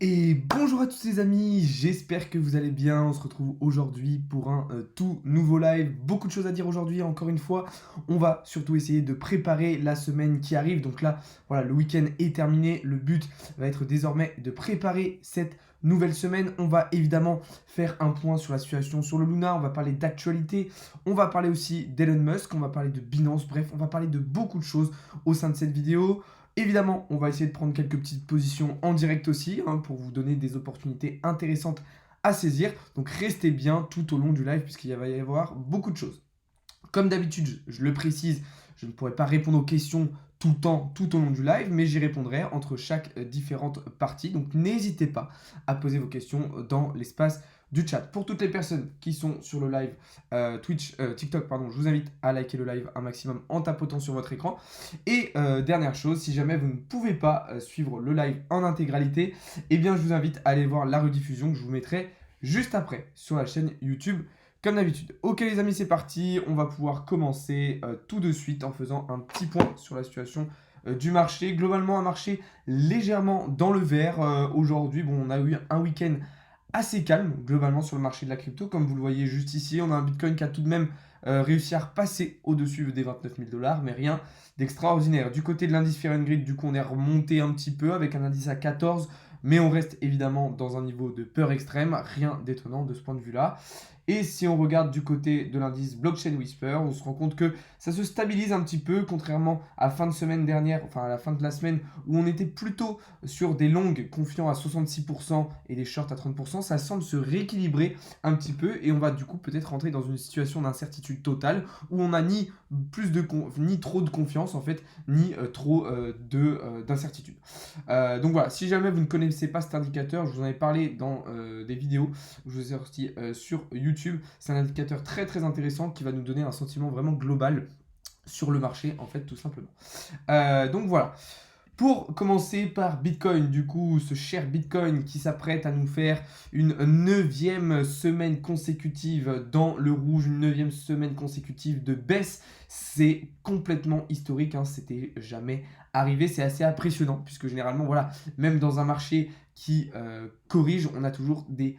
Et bonjour à tous les amis, j'espère que vous allez bien. On se retrouve aujourd'hui pour un tout nouveau live. Beaucoup de choses à dire aujourd'hui, encore une fois. On va surtout essayer de préparer la semaine qui arrive. Donc là, voilà, le week-end est terminé. Le but va être désormais de préparer cette nouvelle semaine. On va évidemment faire un point sur la situation sur le Luna. On va parler d'actualité. On va parler aussi d'Elon Musk. On va parler de Binance. Bref, on va parler de beaucoup de choses au sein de cette vidéo. Évidemment, on va essayer de prendre quelques petites positions en direct aussi, pour vous donner des opportunités intéressantes à saisir. Donc restez bien tout au long du live puisqu'il va y avoir beaucoup de choses. Comme d'habitude, je le précise, je ne pourrai pas répondre aux questions tout le temps, tout au long du live, mais j'y répondrai entre chaque différente partie. Donc n'hésitez pas à poser vos questions dans l'espace du chat. Pour toutes les personnes qui sont sur le live TikTok, je vous invite à liker le live un maximum en tapotant sur votre écran. Et dernière chose, si jamais vous ne pouvez pas suivre le live en intégralité, eh bien je vous invite à aller voir la rediffusion que je vous mettrai juste après sur la chaîne YouTube comme d'habitude. Ok les amis, c'est parti. On va pouvoir commencer tout de suite en faisant un petit point sur la situation du marché. Globalement, un marché légèrement dans le vert aujourd'hui. Bon, on a eu un week-end assez calme globalement sur le marché de la crypto. Comme vous le voyez juste ici, on a un Bitcoin qui a tout de même réussi à repasser au-dessus des 29 000 $, mais rien d'extraordinaire. Du côté de l'indice Fear and Greed, du coup, on est remonté un petit peu avec un indice à 14, mais on reste évidemment dans un niveau de peur extrême. Rien d'étonnant de ce point de vue-là. Et si on regarde du côté de l'indice Blockchain Whisper, on se rend compte que ça se stabilise un petit peu, contrairement à fin de semaine dernière, enfin à la fin de la semaine, où on était plutôt sur des longues confiants à 66% et des shorts à 30%. Ça semble se rééquilibrer un petit peu et on va du coup peut-être rentrer dans une situation d'incertitude totale où on n'a ni ni trop de confiance en fait, ni trop d'incertitude. Donc voilà, si jamais vous ne connaissez pas cet indicateur, je vous en ai parlé dans des vidéos, je vous ai sorti sur YouTube. C'est un indicateur très très intéressant qui va nous donner un sentiment vraiment global sur le marché en fait tout simplement. Donc voilà. Pour commencer par Bitcoin, du coup, ce cher Bitcoin qui s'apprête à nous faire une 9e semaine consécutive dans le rouge, une 9e semaine consécutive de baisse, c'est complètement historique, c'était jamais arrivé, c'est assez impressionnant, puisque généralement, voilà, même dans un marché qui corrige, on a toujours des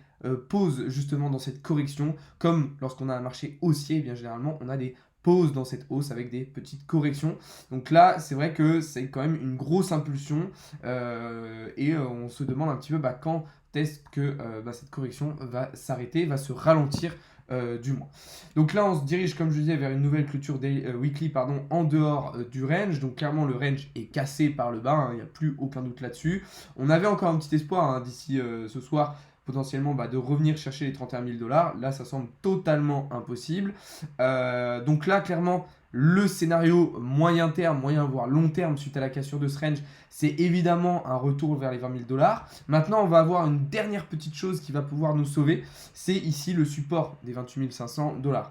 pauses justement dans cette correction, comme lorsqu'on a un marché haussier, eh bien généralement, on a des pause dans cette hausse avec des petites corrections. Donc là, c'est vrai que c'est quand même une grosse impulsion et on se demande un petit peu quand est-ce que cette correction va s'arrêter, va se ralentir du moins. Donc là, on se dirige, comme je disais, vers une nouvelle clôture weekly en dehors du range. Donc clairement, le range est cassé par le bas, il n'y a plus aucun doute là-dessus. On avait encore un petit espoir d'ici ce soir potentiellement de revenir chercher les 31 000 $. Là, ça semble totalement impossible. Donc là, clairement, le scénario moyen terme, moyen voire long terme suite à la cassure de ce range, c'est évidemment un retour vers les 20 000 $. Maintenant, on va avoir une dernière petite chose qui va pouvoir nous sauver. C'est ici le support des 28 500 $.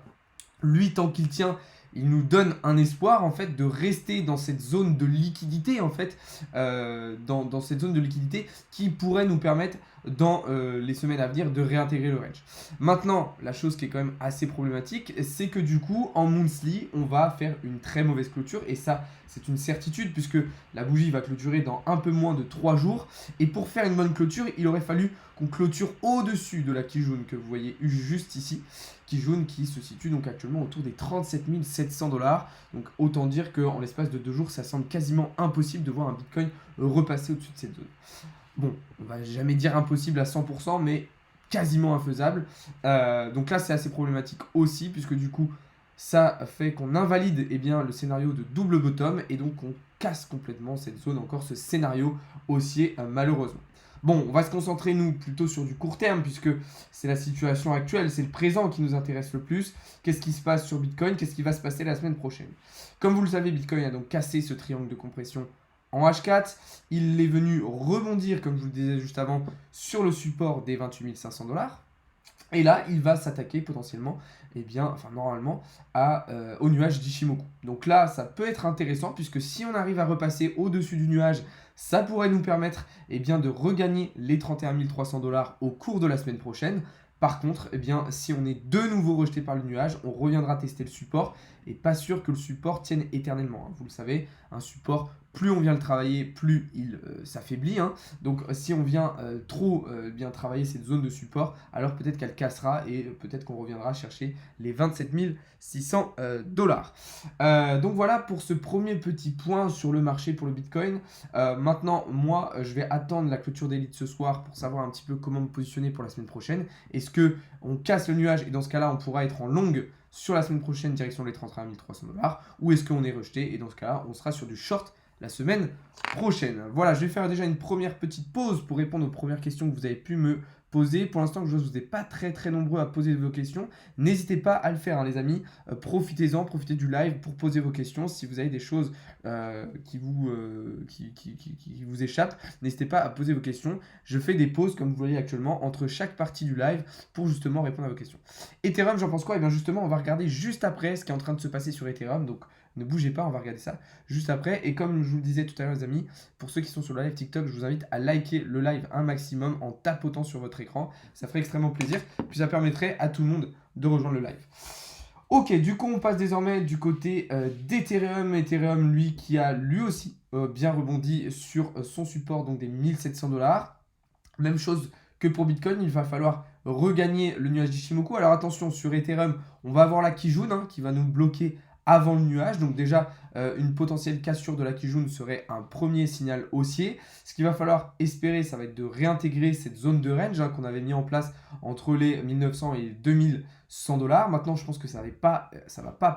Lui, tant qu'il tient, il nous donne un espoir en fait de rester dans cette zone de liquidité dans cette zone de liquidité qui pourrait nous permettre dans les semaines à venir de réintégrer le range. Maintenant, la chose qui est quand même assez problématique, c'est que du coup en monthly, on va faire une très mauvaise clôture et ça c'est une certitude puisque la bougie va clôturer dans un peu moins de 3 jours et pour faire une bonne clôture, il aurait fallu qu'on clôture au-dessus de la Kijun que vous voyez juste ici. Kijun qui se situe donc actuellement autour des 37 700 $. Donc autant dire qu'en l'espace de 2 jours, ça semble quasiment impossible de voir un Bitcoin repasser au-dessus de cette zone. Bon, on va jamais dire impossible à 100%, mais quasiment infaisable. Donc là, c'est assez problématique aussi, puisque du coup, ça fait qu'on invalide le scénario de double bottom, et donc on casse complètement cette zone, encore ce scénario haussier, malheureusement. Bon, on va se concentrer, nous, plutôt sur du court terme, puisque c'est la situation actuelle, c'est le présent qui nous intéresse le plus. Qu'est-ce qui se passe sur Bitcoin? Qu'est-ce qui va se passer la semaine prochaine? Comme vous le savez, Bitcoin a donc cassé ce triangle de compression en H4. Il est venu rebondir, comme je vous le disais juste avant, sur le support des 28 500 $. Et là, il va s'attaquer potentiellement, normalement, au nuage d'Ishimoku. Donc là, ça peut être intéressant, puisque si on arrive à repasser au-dessus du nuage, ça pourrait nous permettre de regagner les 31 300 $ au cours de la semaine prochaine. Par contre, si on est de nouveau rejeté par le nuage, on reviendra tester le support et pas sûr que le support tienne éternellement. Vous le savez, un support plus on vient le travailler, plus il s'affaiblit, hein. Donc si on vient trop bien travailler cette zone de support, alors peut-être qu'elle cassera et peut-être qu'on reviendra chercher les 27 600 dollars. Donc voilà pour ce premier petit point sur le marché pour le Bitcoin. Maintenant, moi, je vais attendre la clôture d'élite ce soir pour savoir un petit peu comment me positionner pour la semaine prochaine. Est-ce qu'on casse le nuage et dans ce cas-là, on pourra être en longue sur la semaine prochaine direction les 31 300 dollars, ou est-ce qu'on est rejeté et dans ce cas-là, on sera sur du short la semaine prochaine. Voilà, je vais faire déjà une première petite pause pour répondre aux premières questions que vous avez pu me poser. Pour l'instant, je ne vous ai pas très nombreux à poser vos questions. N'hésitez pas à le faire, hein, les amis. Profitez-en, profitez du live pour poser vos questions. Si vous avez des choses qui vous échappent, n'hésitez pas à poser vos questions. Je fais des pauses, comme vous voyez actuellement, entre chaque partie du live pour justement répondre à vos questions. Ethereum, j'en pense quoi? Et bien justement, on va regarder juste après ce qui est en train de se passer sur Ethereum. Donc, ne bougez pas, on va regarder ça juste après. Et comme je vous le disais tout à l'heure, les amis, pour ceux qui sont sur le live TikTok, je vous invite à liker le live un maximum en tapotant sur votre écran. Ça ferait extrêmement plaisir. Puis ça permettrait à tout le monde de rejoindre le live. Ok, du coup, on passe désormais du côté d'Ethereum. Ethereum, lui, qui a lui aussi bien rebondi sur son support, donc des 1700 dollars. Même chose que pour Bitcoin, il va falloir regagner le nuage d'Ishimoku. Alors attention, sur Ethereum, on va avoir la Kijun hein, qui va nous bloquer avant le nuage. Donc déjà, une potentielle cassure de la Kijun serait un premier signal haussier. Ce qu'il va falloir espérer, ça va être de réintégrer cette zone de range hein, qu'on avait mis en place entre les 1900 et 2100 dollars. Maintenant, je pense que ça va pas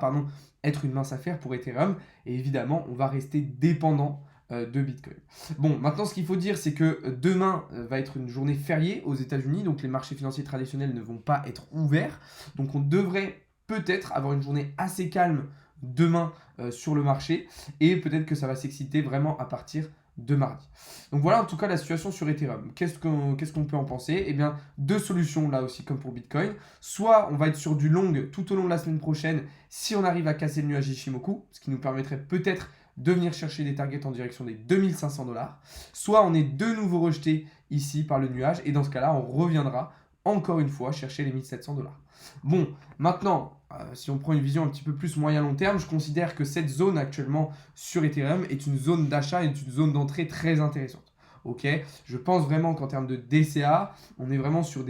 être une mince affaire pour Ethereum. Et évidemment, on va rester dépendant de Bitcoin. Bon, maintenant ce qu'il faut dire, c'est que demain va être une journée fériée aux États-Unis, donc les marchés financiers traditionnels ne vont pas être ouverts. Donc on devrait peut-être avoir une journée assez calme demain sur le marché et peut-être que ça va s'exciter vraiment à partir de mardi. Donc voilà en tout cas la situation sur Ethereum. Qu'est-ce qu'on peut en penser? Eh bien, deux solutions là aussi comme pour Bitcoin. Soit on va être sur du long tout au long de la semaine prochaine si on arrive à casser le nuage Ishimoku, ce qui nous permettrait peut-être de venir chercher des targets en direction des 2500 dollars. Soit on est de nouveau rejeté ici par le nuage et dans ce cas-là, on reviendra encore une fois chercher les 1700 dollars. Bon, maintenant, si on prend une vision un petit peu plus moyen-long terme, je considère que cette zone actuellement sur Ethereum est une zone d'achat et une zone d'entrée très intéressante. Ok, je pense vraiment qu'en termes de DCA, on est vraiment sur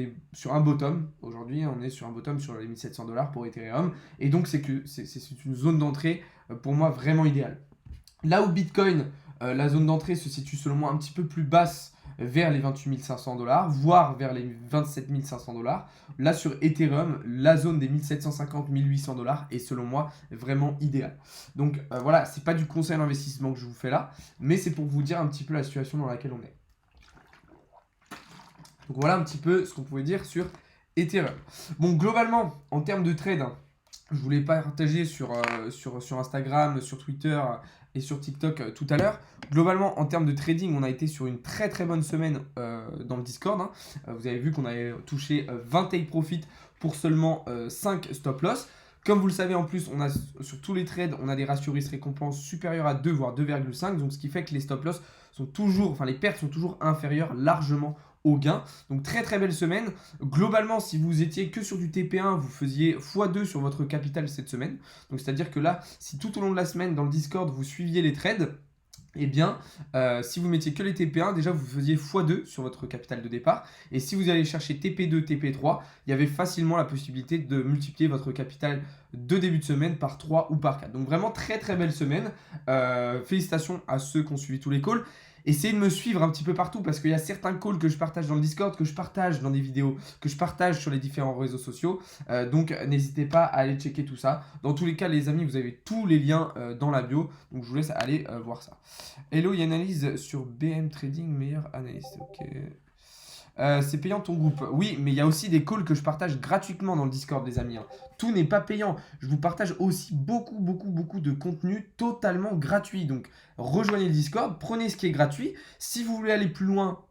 un bottom. Aujourd'hui, on est sur un bottom sur les 1700 dollars pour Ethereum. Et donc, c'est une zone d'entrée pour moi vraiment idéale. Là où Bitcoin, la zone d'entrée se situe selon moi un petit peu plus basse vers les 28 500 dollars, voire vers les 27 500 dollars. Là sur Ethereum, la zone des 1750 1800 dollars est selon moi vraiment idéale. Donc voilà, c'est pas du conseil d'investissement que je vous fais là, mais c'est pour vous dire un petit peu la situation dans laquelle on est. Donc voilà un petit peu ce qu'on pouvait dire sur Ethereum. Bon, globalement, en termes de trade, hein, je voulais partager sur Instagram, sur Twitter et sur TikTok tout à l'heure. Globalement, en termes de trading, on a été sur une très bonne semaine dans le Discord. Hein. Vous avez vu qu'on avait touché 20 take profit pour seulement 5 stop loss. Comme vous le savez, en plus, on a, sur tous les trades, on a des ratios risque-récompense supérieurs à 2, voire 2,5. Donc, ce qui fait que les stop loss sont toujours, enfin les pertes sont toujours inférieures largement au gain. Donc très belle semaine. Globalement, si vous étiez que sur du TP1, vous faisiez x2 sur votre capital cette semaine. Donc c'est-à-dire que là, si tout au long de la semaine dans le Discord, vous suiviez les trades, eh bien, si vous mettiez que les TP1, déjà vous faisiez x2 sur votre capital de départ. Et si vous allez chercher TP2, TP3, il y avait facilement la possibilité de multiplier votre capital de début de semaine par 3 ou par 4. Donc vraiment très belle semaine. Félicitations à ceux qui ont suivi tous les calls. Essayez de me suivre un petit peu partout parce qu'il y a certains calls que je partage dans le Discord, que je partage dans des vidéos, que je partage sur les différents réseaux sociaux. Donc n'hésitez pas à aller checker tout ça. Dans tous les cas, les amis, vous avez tous les liens dans la bio. Donc je vous laisse aller voir ça. Hello, il y a une analyse sur BM Trading, meilleur analyste. Ok. C'est payant ton groupe. Oui, mais il y a aussi des calls que je partage gratuitement dans le Discord, les amis. Hein. Tout n'est pas payant. Je vous partage aussi beaucoup de contenu totalement gratuit. Donc, rejoignez le Discord, prenez ce qui est gratuit. Si vous voulez aller plus loin,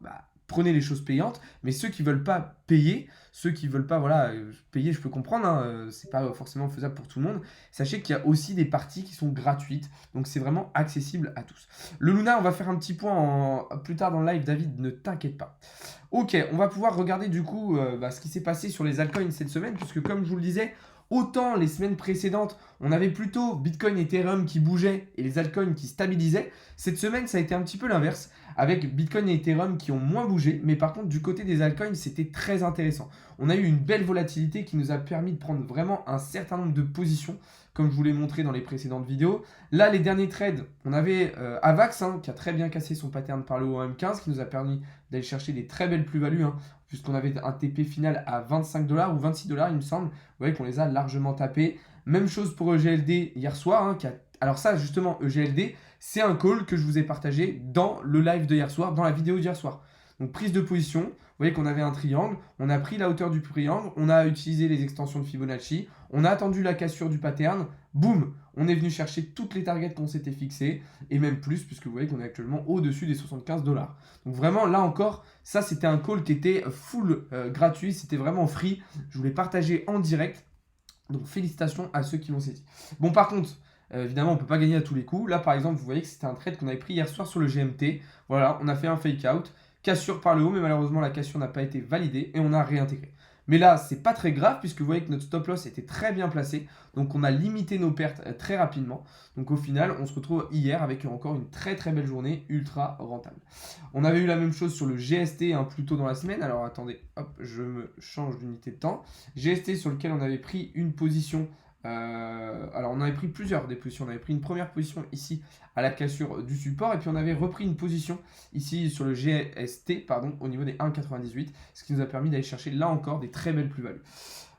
prenez les choses payantes. Mais ceux qui ne veulent pas payer, ceux qui ne veulent pas payer, je peux comprendre. Hein, c'est pas forcément faisable pour tout le monde. Sachez qu'il y a aussi des parties qui sont gratuites. Donc, c'est vraiment accessible à tous. Le Luna, on va faire un petit point plus tard dans le live. David, ne t'inquiète pas. Ok, on va pouvoir regarder du coup ce qui s'est passé sur les altcoins cette semaine, puisque comme je vous le disais, autant les semaines précédentes, On avait plutôt Bitcoin et Ethereum qui bougeaient et les altcoins qui stabilisaient. Cette semaine, ça a été un petit peu l'inverse, avec Bitcoin et Ethereum qui ont moins bougé, mais par contre, du côté des altcoins, c'était très intéressant. On a eu une belle volatilité qui nous a permis de prendre vraiment un certain nombre de positions, comme je vous l'ai montré dans les précédentes vidéos. Là, les derniers trades, on avait Avax qui a très bien cassé son pattern par le haut en M15, qui nous a permis d'aller chercher des très belles plus-values, puisqu'on avait un TP final à 25 $ ou 26 $, il me semble. Vous voyez qu'on les a largement tapés. Même chose pour EGLD hier soir. Alors ça, justement, EGLD, c'est un call que je vous ai partagé dans le live de hier soir, dans la vidéo d'hier soir. Donc prise de position, vous voyez qu'on avait un triangle, on a pris la hauteur du triangle, on a utilisé les extensions de Fibonacci, on a attendu la cassure du pattern, boum, on est venu chercher toutes les targets qu'on s'était fixées, et même plus, puisque vous voyez qu'on est actuellement au-dessus des 75 $. Donc vraiment, là encore, ça c'était un call qui était full gratuit, c'était vraiment free, je vous l'ai partagé en direct, donc félicitations à ceux qui l'ont saisi. Bon par contre, évidemment on ne peut pas gagner à tous les coups, là par exemple vous voyez que c'était un trade qu'on avait pris hier soir sur le GMT, voilà, on a fait un fake out, cassure par le haut, mais malheureusement la cassure n'a pas été validée et on a réintégré. Mais là, c'est pas très grave puisque vous voyez que notre stop loss était très bien placé. Donc on a limité nos pertes très rapidement. Donc au final, on se retrouve hier avec encore une très très belle journée ultra rentable. On avait eu la même chose sur le GST plus tôt dans la semaine. Alors attendez, hop, je me change d'unité de temps. GST sur lequel on avait pris une position. Alors on avait pris des positions. On avait pris une première position ici à la cassure du support et puis on avait repris une position ici sur le GST au niveau des 1,98, ce qui nous a permis d'aller chercher là encore des très belles plus-values.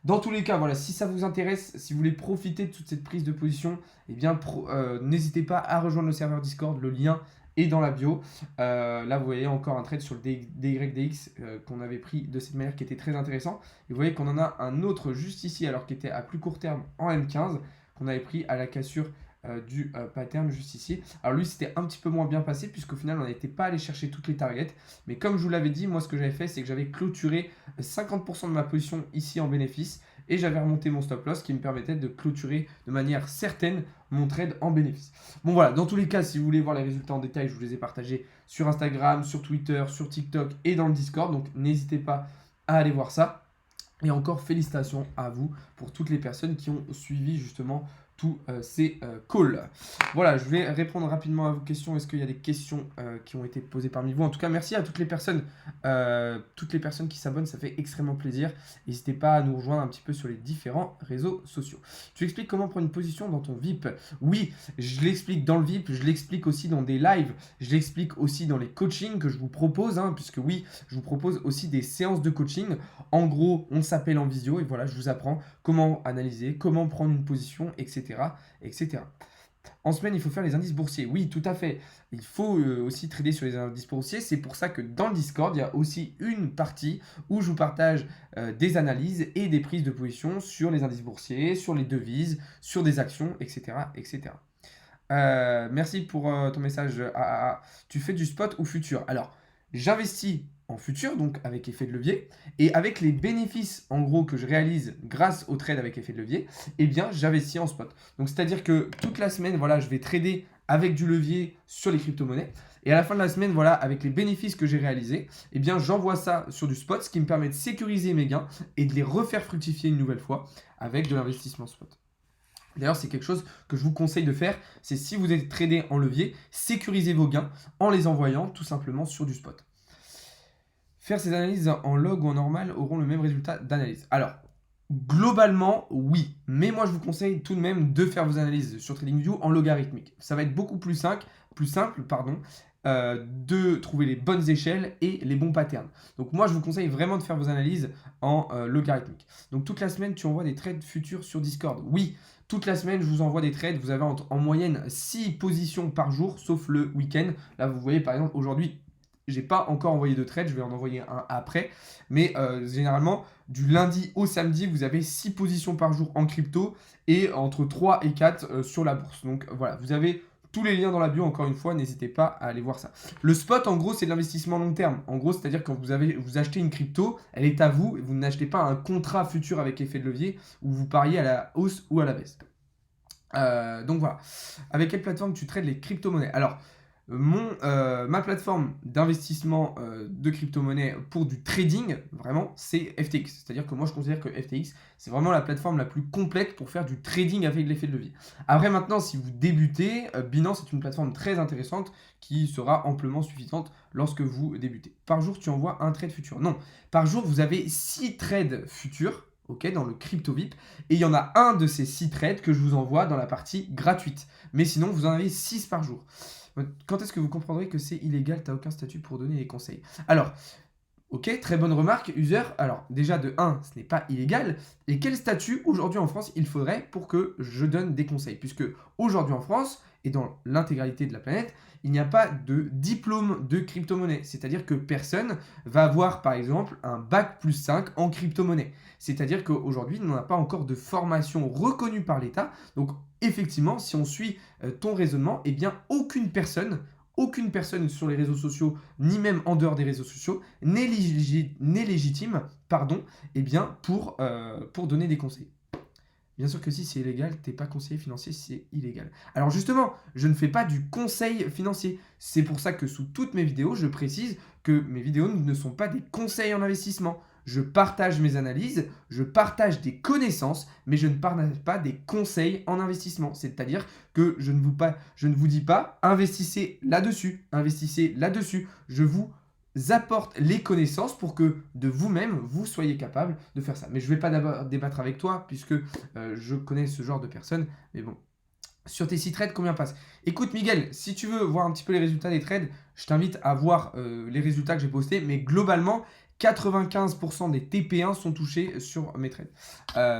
Dans tous les cas, voilà, si ça vous intéresse, si vous voulez profiter de toute cette prise de position, eh bien n'hésitez pas à rejoindre le serveur Discord, le lien est dans la bio. Là, vous voyez encore un trade sur le DYDX qu'on avait pris de cette manière qui était très intéressant. Et vous voyez qu'on en a un autre juste ici, alors qui était à plus court terme en M15, qu'on avait pris à la cassure du pattern juste ici. Alors lui, c'était un petit peu moins bien passé, puisqu'au final, on n'était pas allé chercher toutes les targets. Mais comme je vous l'avais dit, moi, ce que j'avais fait, c'est que j'avais clôturé 50% de ma position ici en bénéfice. Et j'avais remonté mon stop loss qui me permettait de clôturer de manière certaine mon trade en bénéfice. Bon voilà, dans tous les cas, si vous voulez voir les résultats en détail, je vous les ai partagés sur Instagram, sur Twitter, sur TikTok et dans le Discord. Donc n'hésitez pas à aller voir ça. Et encore félicitations à vous pour toutes les personnes qui ont suivi justement tous ces calls. Voilà, je vais répondre rapidement à vos questions. Est-ce qu'il y a des questions qui ont été posées parmi vous? En tout cas, merci à toutes les personnes qui s'abonnent, ça fait extrêmement plaisir. N'hésitez pas à nous rejoindre un petit peu sur les différents réseaux sociaux. Tu expliques comment prendre une position dans ton VIP? Oui, je l'explique dans le VIP, je l'explique aussi dans des lives, je l'explique aussi dans les coachings que je vous propose, puisque oui, je vous propose aussi des séances de coaching. En gros, on s'appelle en visio et voilà, je vous apprends comment analyser, comment prendre une position, etc. etc. En semaine, il faut faire les indices boursiers. Oui, tout à fait. Il faut aussi trader sur les indices boursiers. C'est pour ça que dans le Discord, il y a aussi une partie où je vous partage des analyses et des prises de position sur les indices boursiers, sur les devises, sur des actions, etc. etc. Merci pour ton message. Tu fais du spot ou futur? Alors, j'investis en futur, donc avec effet de levier, et avec les bénéfices en gros que je réalise grâce au trade avec effet de levier, eh bien j'investis en spot. Donc c'est-à-dire que toute la semaine, voilà, je vais trader avec du levier sur les crypto-monnaies, et à la fin de la semaine, voilà, avec les bénéfices que j'ai réalisés, eh bien j'envoie ça sur du spot, ce qui me permet de sécuriser mes gains et de les refaire fructifier une nouvelle fois avec de l'investissement spot. D'ailleurs, c'est quelque chose que je vous conseille de faire, c'est si vous êtes tradé en levier, sécurisez vos gains en les envoyant tout simplement sur du spot. Faire ces analyses en log ou en normal auront le même résultat d'analyse. Alors, globalement, oui. Mais moi, je vous conseille tout de même de faire vos analyses sur TradingView en logarithmique. Ça va être beaucoup plus simple, de trouver les bonnes échelles et les bons patterns. Donc moi, je vous conseille vraiment de faire vos analyses en logarithmique. Donc toute la semaine, tu envoies des trades futurs sur Discord. Oui, toute la semaine, je vous envoie des trades. Vous avez en moyenne 6 positions par jour, sauf le week-end. Là, vous voyez, par exemple, aujourd'hui, j'ai pas encore envoyé de trade, je vais en envoyer un après. Mais généralement, du lundi au samedi, vous avez 6 positions par jour en crypto et entre 3 et 4 sur la bourse. Donc voilà, vous avez tous les liens dans la bio, encore une fois, n'hésitez pas à aller voir ça. Le spot, en gros, c'est de l'investissement long terme. En gros, c'est-à-dire quand vous achetez une crypto, elle est à vous et vous n'achetez pas un contrat futur avec effet de levier où vous pariez à la hausse ou à la baisse. Donc voilà. Avec quelle plateforme tu trades les crypto-monnaies? Alors, ma plateforme d'investissement de crypto-monnaie pour du trading, vraiment, c'est FTX. C'est-à-dire que moi, je considère que FTX, c'est vraiment la plateforme la plus complète pour faire du trading avec l'effet de levier. Après, maintenant, si vous débutez, Binance est une plateforme très intéressante qui sera amplement suffisante lorsque vous débutez. Par jour, tu envoies un trade futur. Non, par jour, vous avez 6 trades futurs. Ok, dans le crypto VIP, et il y en a un de ces 6 trades que je vous envoie dans la partie gratuite. Mais sinon, vous en avez 6 par jour. Quand est-ce que vous comprendrez que c'est illégal, tu n'as aucun statut pour donner des conseils? Alors, ok, très bonne remarque, user. Alors, déjà, de 1, ce n'est pas illégal. Et quel statut, aujourd'hui en France, il faudrait pour que je donne des conseils? Puisque aujourd'hui en France, et dans l'intégralité de la planète, il n'y a pas de diplôme de crypto-monnaie. C'est-à-dire que personne va avoir, par exemple, un bac plus 5 en crypto-monnaie. C'est-à-dire qu'aujourd'hui, on n'a pas encore de formation reconnue par l'État. Donc, effectivement, si on suit ton raisonnement, eh bien, aucune personne sur les réseaux sociaux, ni même en dehors des réseaux sociaux, n'est légitime eh bien, pour donner des conseils. Bien sûr que si c'est illégal, t'es pas conseiller financier si c'est illégal. Alors justement, je ne fais pas du conseil financier. C'est pour ça que sous toutes mes vidéos, je précise que mes vidéos ne sont pas des conseils en investissement. Je partage mes analyses, je partage des connaissances, mais je ne partage pas des conseils en investissement. C'est-à-dire que je ne vous dis pas investissez là-dessus, investissez là-dessus. Je vous apporte les connaissances pour que de vous-même, vous soyez capable de faire ça. Mais je ne vais pas d'abord débattre avec toi puisque je connais ce genre de personnes. Mais bon, sur tes 6 trades, combien passe? Écoute Miguel, si tu veux voir un petit peu les résultats des trades, je t'invite à voir les résultats que j'ai postés. Mais globalement, 95% des TP1 sont touchés sur mes trades.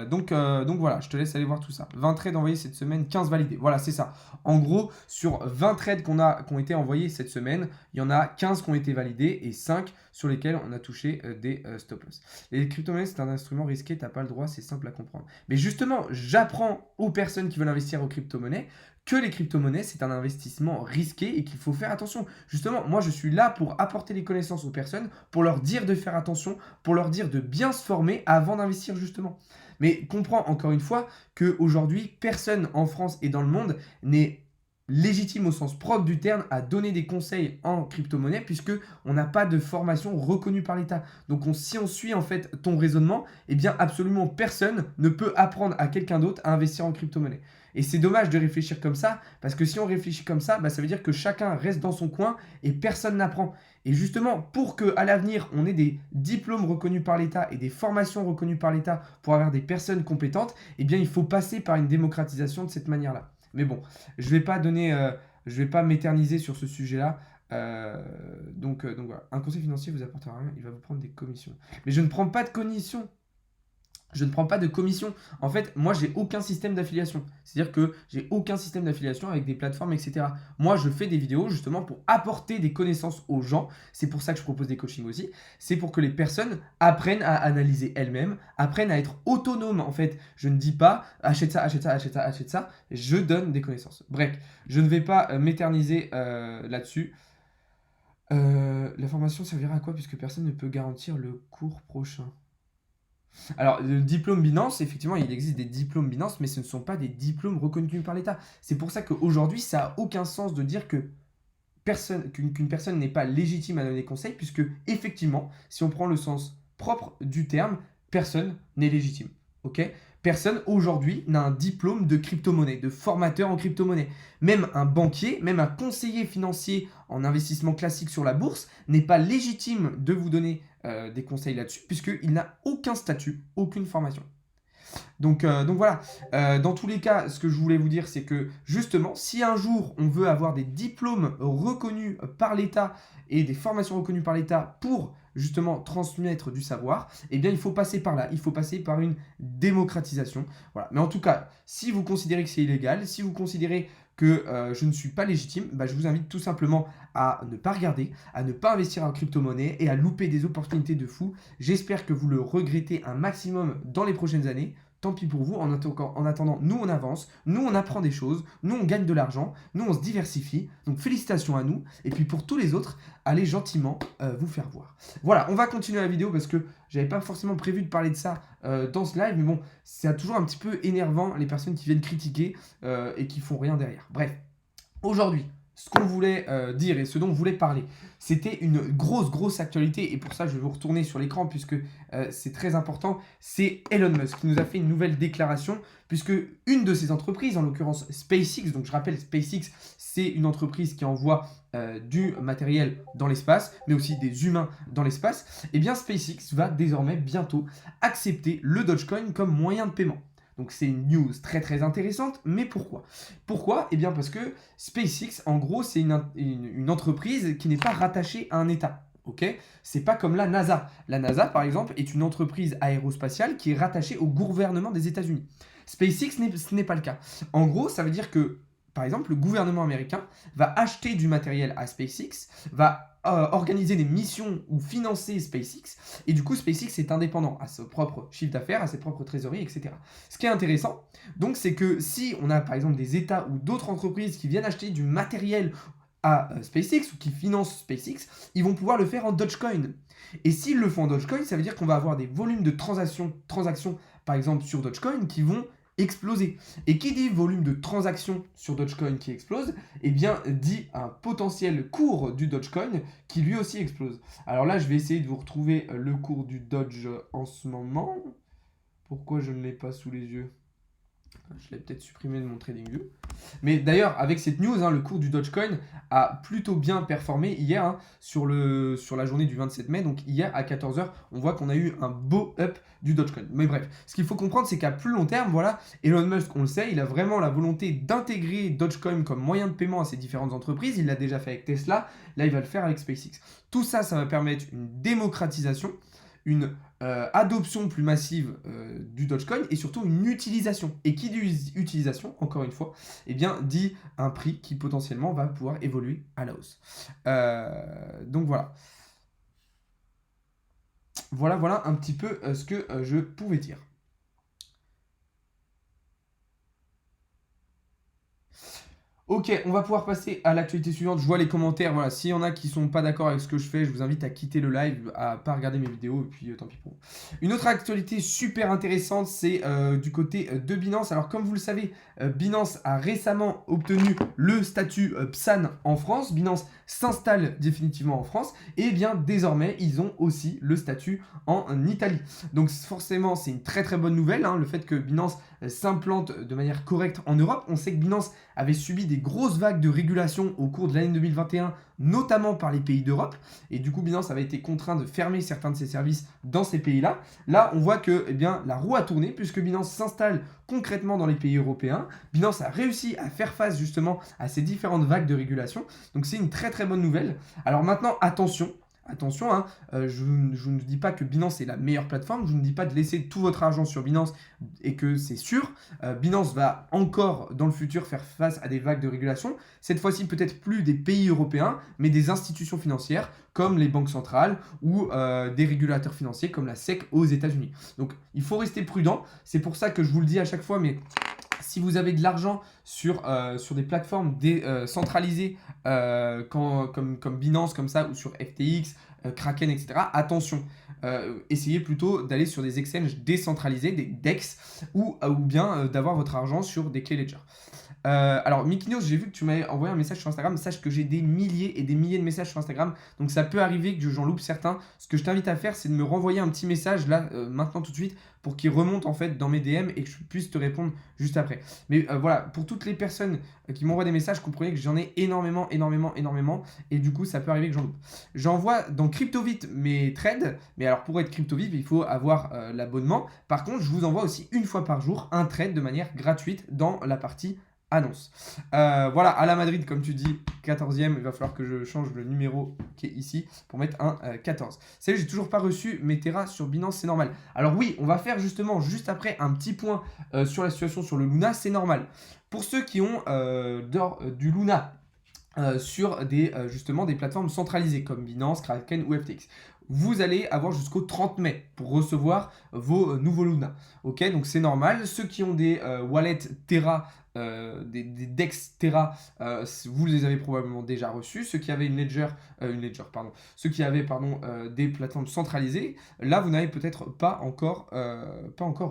Donc voilà, je te laisse aller voir tout ça. 20 trades envoyés cette semaine, 15 validés. Voilà, c'est ça. En gros, sur 20 trades qui ont été envoyés cette semaine, il y en a 15 qui ont été validés et 5 sur lesquels on a touché des stop loss. Les crypto-monnaies, c'est un instrument risqué, tu n'as pas le droit, c'est simple à comprendre. Mais justement, j'apprends aux personnes qui veulent investir aux crypto-monnaies que les crypto-monnaies, c'est un investissement risqué et qu'il faut faire attention. Justement, moi, je suis là pour apporter les connaissances aux personnes, pour leur dire de faire attention, pour leur dire de bien se former avant d'investir justement. Mais comprends encore une fois qu'aujourd'hui, personne en France et dans le monde n'est légitime au sens propre du terme à donner des conseils en crypto-monnaie puisque on n'a pas de formation reconnue par l'État. Donc si on suit en fait ton raisonnement, eh bien absolument personne ne peut apprendre à quelqu'un d'autre à investir en crypto-monnaie. Et c'est dommage de réfléchir comme ça, parce que si on réfléchit comme ça, ça veut dire que chacun reste dans son coin et personne n'apprend. Et justement, pour qu'à l'avenir, on ait des diplômes reconnus par l'État et des formations reconnues par l'État pour avoir des personnes compétentes, eh bien, il faut passer par une démocratisation de cette manière-là. Mais bon, je vais pas m'éterniser sur ce sujet-là. Donc voilà, un conseil financier vous apportera rien, il va vous prendre des commissions. Mais je ne prends pas de commissions. Je ne prends pas de commission. En fait, moi, j'ai aucun système d'affiliation. C'est-à-dire que j'ai aucun système d'affiliation avec des plateformes, etc. Moi, je fais des vidéos justement pour apporter des connaissances aux gens. C'est pour ça que je propose des coachings aussi. C'est pour que les personnes apprennent à analyser elles-mêmes, apprennent à être autonomes. En fait, je ne dis pas achète ça, achète ça, achète ça, achète ça. Je donne des connaissances. Bref, je ne vais pas m'éterniser là-dessus. La formation servira à quoi puisque personne ne peut garantir le cours prochain? Alors, le diplôme Binance, effectivement, il existe des diplômes Binance, mais ce ne sont pas des diplômes reconnus par l'État. C'est pour ça qu'aujourd'hui, ça n'a aucun sens de dire que qu'une personne n'est pas légitime à donner des conseils, puisque, effectivement, si on prend le sens propre du terme, personne n'est légitime. Ok? Personne aujourd'hui n'a un diplôme de crypto-monnaie, de formateur en crypto-monnaie. Même un banquier, même un conseiller financier en investissement classique sur la bourse n'est pas légitime de vous donner des conseils là-dessus, puisqu'il n'a aucun statut, aucune formation. Donc voilà, dans tous les cas, ce que je voulais vous dire, c'est que justement, si un jour on veut avoir des diplômes reconnus par l'État et des formations reconnues par l'État pour justement transmettre du savoir, eh bien il faut passer par là, il faut passer par une démocratisation. Voilà. Mais en tout cas, si vous considérez que c'est illégal, si vous considérez que je ne suis pas légitime, je vous invite tout simplement à ne pas regarder, à ne pas investir en crypto-monnaie et à louper des opportunités de fou. J'espère que vous le regrettez un maximum dans les prochaines années. Tant pis pour vous, en attendant, nous on avance, nous on apprend des choses, nous on gagne de l'argent, nous on se diversifie, donc félicitations à nous, et puis pour tous les autres, allez gentiment vous faire voir. Voilà, on va continuer la vidéo parce que j'avais pas forcément prévu de parler de ça dans ce live, mais bon, c'est toujours un petit peu énervant les personnes qui viennent critiquer et qui font rien derrière. Bref, aujourd'hui, ce qu'on voulait dire et ce dont on voulait parler. C'était une grosse actualité et pour ça je vais vous retourner sur l'écran puisque c'est très important. C'est Elon Musk qui nous a fait une nouvelle déclaration puisque une de ces entreprises, en l'occurrence SpaceX, donc je rappelle SpaceX c'est une entreprise qui envoie du matériel dans l'espace mais aussi des humains dans l'espace, et bien SpaceX va désormais bientôt accepter le Dogecoin comme moyen de paiement. Donc c'est une news très intéressante, mais pourquoi? Pourquoi? Eh bien parce que SpaceX, en gros, c'est une entreprise qui n'est pas rattachée à un État. Ok? C'est pas comme la NASA. La NASA, par exemple, est une entreprise aérospatiale qui est rattachée au gouvernement des États-Unis. SpaceX, ce n'est pas le cas. En gros, ça veut dire que, par exemple, le gouvernement américain va acheter du matériel à SpaceX, va organiser des missions ou financer SpaceX, et du coup SpaceX est indépendant à son propre chiffre d'affaires, à ses propres trésoreries, etc. Ce qui est intéressant, donc, c'est que si on a par exemple des États ou d'autres entreprises qui viennent acheter du matériel à SpaceX ou qui financent SpaceX, ils vont pouvoir le faire en Dogecoin. Et s'ils le font en Dogecoin, ça veut dire qu'on va avoir des volumes de transactions par exemple sur Dogecoin qui vont exploser. Et qui dit volume de transactions sur Dogecoin qui explose, eh bien dit un potentiel cours du Dogecoin qui lui aussi explose. Alors là, je vais essayer de vous retrouver le cours du Doge en ce moment. Pourquoi je ne l'ai pas sous les yeux? Je l'ai peut-être supprimé de mon TradingView. Mais d'ailleurs, avec cette news, le cours du Dogecoin a plutôt bien performé hier sur la journée du 27 mai. Donc hier à 14h, on voit qu'on a eu un beau up du Dogecoin. Mais bref, ce qu'il faut comprendre, c'est qu'à plus long terme, voilà, Elon Musk, on le sait, il a vraiment la volonté d'intégrer Dogecoin comme moyen de paiement à ses différentes entreprises. Il l'a déjà fait avec Tesla, là il va le faire avec SpaceX. Tout ça, ça va permettre une démocratisation, une adoption plus massive du Dogecoin et surtout une utilisation. Et qui dit utilisation, encore une fois, eh bien, dit un prix qui potentiellement va pouvoir évoluer à la hausse. Donc voilà. Voilà un petit peu ce que je pouvais dire. Ok, on va pouvoir passer à l'actualité suivante. Je vois les commentaires. Voilà, s'il y en a qui sont pas d'accord avec ce que je fais, je vous invite à quitter le live, à pas regarder mes vidéos, et puis tant pis pour vous. Une autre actualité super intéressante, c'est du côté de Binance. Alors, comme vous le savez, Binance a récemment obtenu le statut PSAN en France. Binance s'installe définitivement en France. Et bien, désormais, ils ont aussi le statut en Italie. Donc, forcément, c'est une très bonne nouvelle, le fait que Binance s'implante de manière correcte en Europe. On sait que Binance avait subi des grosses vagues de régulation au cours de l'année 2021, notamment par les pays d'Europe. Et du coup, Binance avait été contraint de fermer certains de ses services dans ces pays-là. Là, on voit que la roue a tourné puisque Binance s'installe concrètement dans les pays européens. Binance a réussi à faire face justement à ces différentes vagues de régulation. Donc, c'est une très bonne nouvelle. Alors maintenant, attention, je ne dis pas que Binance est la meilleure plateforme, je ne dis pas de laisser tout votre argent sur Binance et que c'est sûr. Binance va encore dans le futur faire face à des vagues de régulation, cette fois-ci peut-être plus des pays européens, mais des institutions financières comme les banques centrales ou des régulateurs financiers comme la SEC aux États-Unis. Donc il faut rester prudent, c'est pour ça que je vous le dis à chaque fois, mais si vous avez de l'argent sur des plateformes centralisées comme Binance, comme ça, ou sur FTX, Kraken, etc., attention, essayez plutôt d'aller sur des exchanges décentralisés, des DEX, ou bien d'avoir votre argent sur des clés Ledger. Alors, Mikinos, j'ai vu que tu m'avais envoyé un message sur Instagram. Sache que j'ai des milliers et des milliers de messages sur Instagram. Donc, ça peut arriver que j'en loupe certains. Ce que je t'invite à faire, c'est de me renvoyer un petit message là, maintenant, tout de suite, pour qu'il remonte en fait dans mes DM et que je puisse te répondre juste après. Mais voilà, pour toutes les personnes qui m'envoient des messages, comprenez que j'en ai énormément. Et du coup, ça peut arriver que j'en loupe. J'envoie dans CryptoVit mes trades. Mais alors, pour être CryptoVit, il faut avoir l'abonnement. Par contre, je vous envoie aussi une fois par jour un trade de manière gratuite dans la partie annonce. Voilà, à la Madrid, comme tu dis, 14e, il va falloir que je change le numéro qui est ici pour mettre un 14. Salut, j'ai toujours pas reçu mes Terra sur Binance, c'est normal. Alors oui, on va faire justement juste après un petit point sur la situation sur le Luna, c'est normal. Pour ceux qui ont du Luna sur justement des plateformes centralisées comme Binance, Kraken ou FTX, vous allez avoir jusqu'au 30 mai pour recevoir vos nouveaux Luna. Ok, donc c'est normal. Ceux qui ont des wallets Terra des DEX Terra, vous les avez probablement déjà reçus. Ceux qui avaient une Ledger, pardon, ceux qui avaient des plateformes centralisées, là vous n'avez peut-être pas encore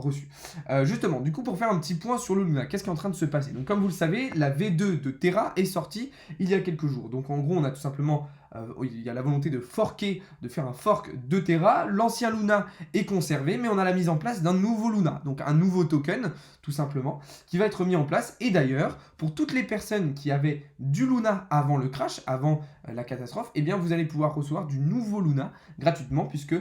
reçu. Justement, du coup, pour faire un petit point sur le Luna, qu'est-ce qui est en train de se passer? Donc, comme vous le savez, la V2 de Terra est sortie il y a quelques jours. Donc, en gros, on a tout simplement il y a la volonté de forker, de faire un fork de Terra. L'ancien Luna est conservé, mais on a la mise en place d'un nouveau Luna, donc un nouveau token, tout simplement, qui va être mis en place. Et d'ailleurs, pour toutes les personnes qui avaient du Luna avant le crash, avant la catastrophe, eh bien, vous allez pouvoir recevoir du nouveau Luna gratuitement, puisque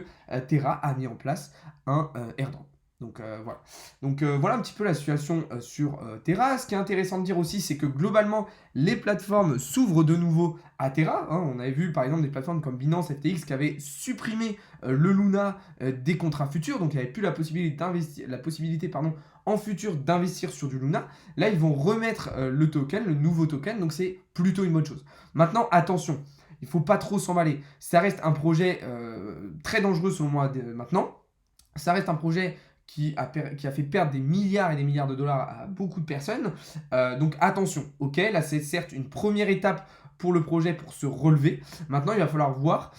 Terra a mis en place un airdrop. Donc voilà. Donc voilà un petit peu la situation sur Terra. Ce qui est intéressant de dire aussi, c'est que globalement, les plateformes s'ouvrent de nouveau à Terra. Hein. On avait vu par exemple des plateformes comme Binance, FTX qui avaient supprimé le Luna des contrats futurs. Donc il n'y avait plus la possibilité en futur d'investir sur du Luna. Là, ils vont remettre le token, le nouveau token. Donc c'est plutôt une bonne chose. Maintenant, attention. Il ne faut pas trop s'emballer. Ça reste un projet très dangereux selon moi maintenant. Ça reste un projet qui a fait perdre des milliards et des milliards de dollars à beaucoup de personnes. Donc attention, ok, là c'est certes une première étape pour le projet pour se relever. Maintenant, il va falloir voir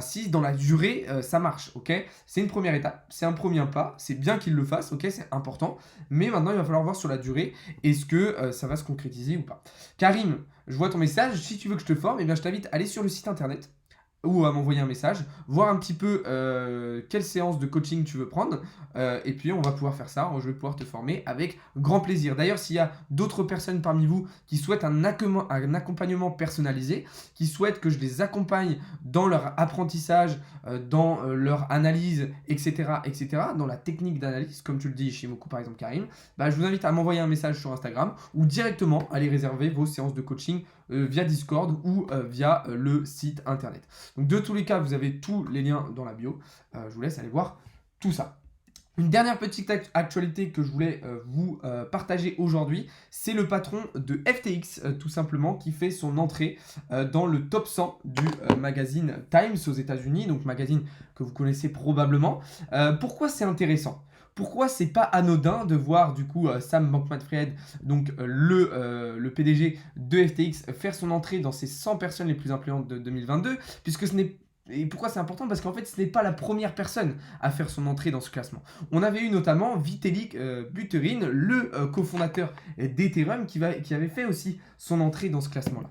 si dans la durée, ça marche, ok. C'est une première étape, c'est un premier pas, c'est bien qu'il le fasse, ok, c'est important. Mais maintenant, il va falloir voir sur la durée, est-ce que ça va se concrétiser ou pas. Karim, je vois ton message, si tu veux que je te forme, eh bien, je t'invite à aller sur le site internet ou à m'envoyer un message, voir un petit peu quelle séance de coaching tu veux prendre, et puis on va pouvoir faire ça, je vais pouvoir te former avec grand plaisir. D'ailleurs, s'il y a d'autres personnes parmi vous qui souhaitent un accompagnement personnalisé, qui souhaitent que je les accompagne dans leur apprentissage, dans leur analyse, etc., dans la technique d'analyse, comme tu le dis chez Moku par exemple Karim, je vous invite à m'envoyer un message sur Instagram ou directement aller réserver vos séances de coaching via Discord ou via le site internet. Donc de tous les cas, vous avez tous les liens dans la bio. Je vous laisse aller voir tout ça. Une dernière petite actualité que je voulais vous partager aujourd'hui, c'est le patron de FTX, tout simplement, qui fait son entrée dans le top 100 du magazine Times aux États-Unis, donc magazine que vous connaissez probablement. Pourquoi c'est intéressant ? Pourquoi c'est pas anodin de voir du coup Sam Bankman-Fried, donc le PDG de FTX, faire son entrée dans ces 100 personnes les plus influentes de 2022, puisque ce n'est et pourquoi c'est important? Parce qu'en fait, ce n'est pas la première personne à faire son entrée dans ce classement. On avait eu notamment Vitalik Buterin, le cofondateur d'Ethereum, qui avait fait aussi son entrée dans ce classement-là.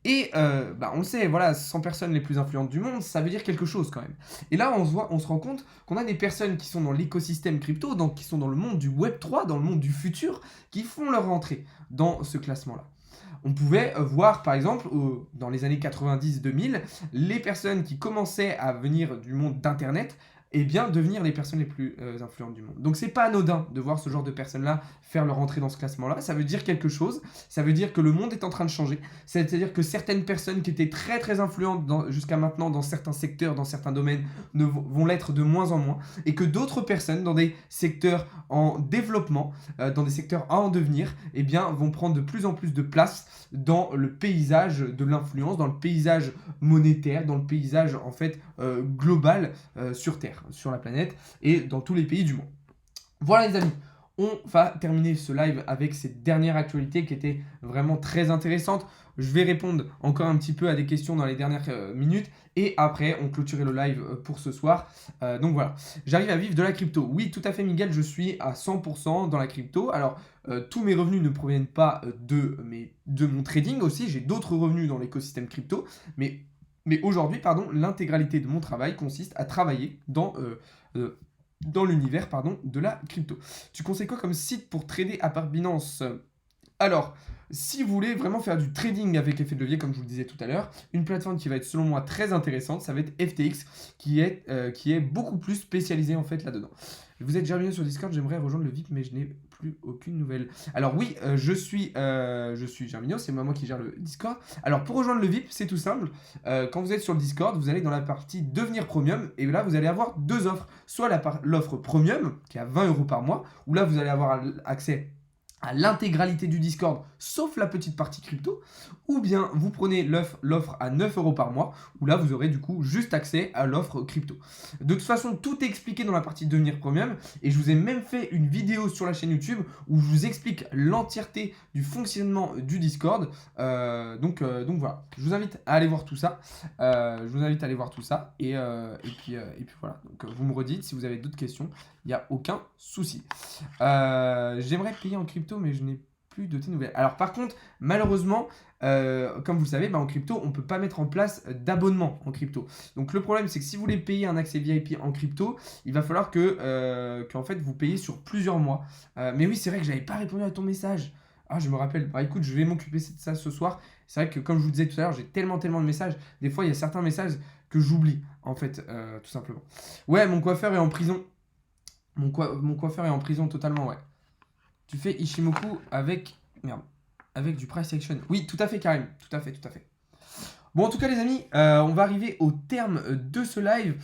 Et on le sait, voilà, 100 personnes les plus influentes du monde, ça veut dire quelque chose quand même. Et là, on se rend compte qu'on a des personnes qui sont dans l'écosystème crypto, donc qui sont dans le monde du Web3, dans le monde du futur, qui font leur entrée dans ce classement-là. On pouvait voir par exemple dans les années 90-2000, les personnes qui commençaient à venir du monde d'Internet devenir les personnes les plus influentes du monde. Donc c'est pas anodin de voir ce genre de personnes-là faire leur entrée dans ce classement-là. Ça veut dire quelque chose, ça veut dire que le monde est en train de changer. C'est-à-dire que certaines personnes qui étaient très très influentes jusqu'à maintenant dans certains secteurs, dans certains domaines, vont l'être de moins en moins. Et que d'autres personnes dans des secteurs en développement, dans des secteurs à en devenir, vont prendre de plus en plus de place dans le paysage de l'influence, dans le paysage monétaire, dans le paysage en fait global sur Terre, sur la planète et dans tous les pays du monde. Voilà les amis, on va terminer ce live avec cette dernière actualité qui était vraiment très intéressante. Je vais répondre encore un petit peu à des questions dans les dernières minutes et après on clôturait le live pour ce soir. Donc voilà, j'arrive à vivre de la crypto. Oui, tout à fait Miguel, je suis à 100% dans la crypto. Alors tous mes revenus ne proviennent pas de mon trading aussi, j'ai d'autres revenus dans l'écosystème crypto, mais aujourd'hui, l'intégralité de mon travail consiste à travailler dans l'univers de la crypto. Tu conseilles quoi comme site pour trader à part Binance? Alors, si vous voulez vraiment faire du trading avec effet de levier, comme je vous le disais tout à l'heure, une plateforme qui va être selon moi très intéressante, ça va être FTX, qui est beaucoup plus spécialisée en fait là-dedans. Vous êtes Germinio sur Discord, j'aimerais rejoindre le VIP, mais je n'ai plus aucune nouvelle. Alors oui, je suis Germinio, c'est moi qui gère le Discord. Alors pour rejoindre le VIP, c'est tout simple. Quand vous êtes sur le Discord, vous allez dans la partie devenir premium, et là vous allez avoir deux offres. Soit l'offre premium, qui est à 20 € par mois, où là vous allez avoir accès à l'intégralité du Discord, sauf la petite partie crypto, ou bien vous prenez l'offre à 9 euros par mois, où là vous aurez du coup juste accès à l'offre crypto. De toute façon, tout est expliqué dans la partie devenir premium, et je vous ai même fait une vidéo sur la chaîne YouTube où je vous explique l'entièreté du fonctionnement du Discord. Donc voilà, je vous invite à aller voir tout ça. Et puis voilà. Donc vous me redites si vous avez d'autres questions, il n'y a aucun souci. J'aimerais payer en crypto, mais je n'ai plus de tes nouvelles. Alors par contre, malheureusement, comme vous le savez, en crypto, on ne peut pas mettre en place d'abonnement en crypto. Donc le problème, c'est que si vous voulez payer un accès VIP en crypto, il va falloir qu'en fait, vous payez sur plusieurs mois. Mais oui, c'est vrai que j'avais pas répondu à ton message. Ah, je me rappelle. Bah écoute, je vais m'occuper de ça ce soir. C'est vrai que comme je vous disais tout à l'heure, j'ai tellement de messages. Des fois, il y a certains messages que j'oublie, en fait, tout simplement. Ouais, mon coiffeur est en prison. Mon coiffeur est en prison totalement, ouais. Tu fais Ishimoku avec... Merde. Avec du price action. Oui, tout à fait, Karim. Tout à fait. Bon, en tout cas, les amis, on va arriver au terme de ce live.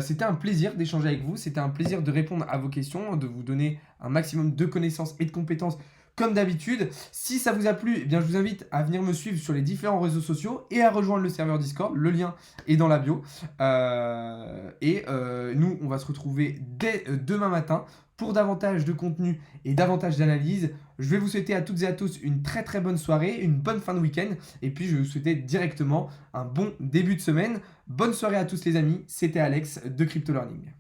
C'était un plaisir d'échanger avec vous. C'était un plaisir de répondre à vos questions, de vous donner un maximum de connaissances et de compétences comme d'habitude. Si ça vous a plu, eh bien, je vous invite à venir me suivre sur les différents réseaux sociaux et à rejoindre le serveur Discord. Le lien est dans la bio. Nous, on va se retrouver dès demain matin pour davantage de contenu et davantage d'analyse. Je vais vous souhaiter à toutes et à tous une très très bonne soirée, une bonne fin de week-end. Et puis, je vais vous souhaiter directement un bon début de semaine. Bonne soirée à tous les amis. C'était Alex de Crypto Learning.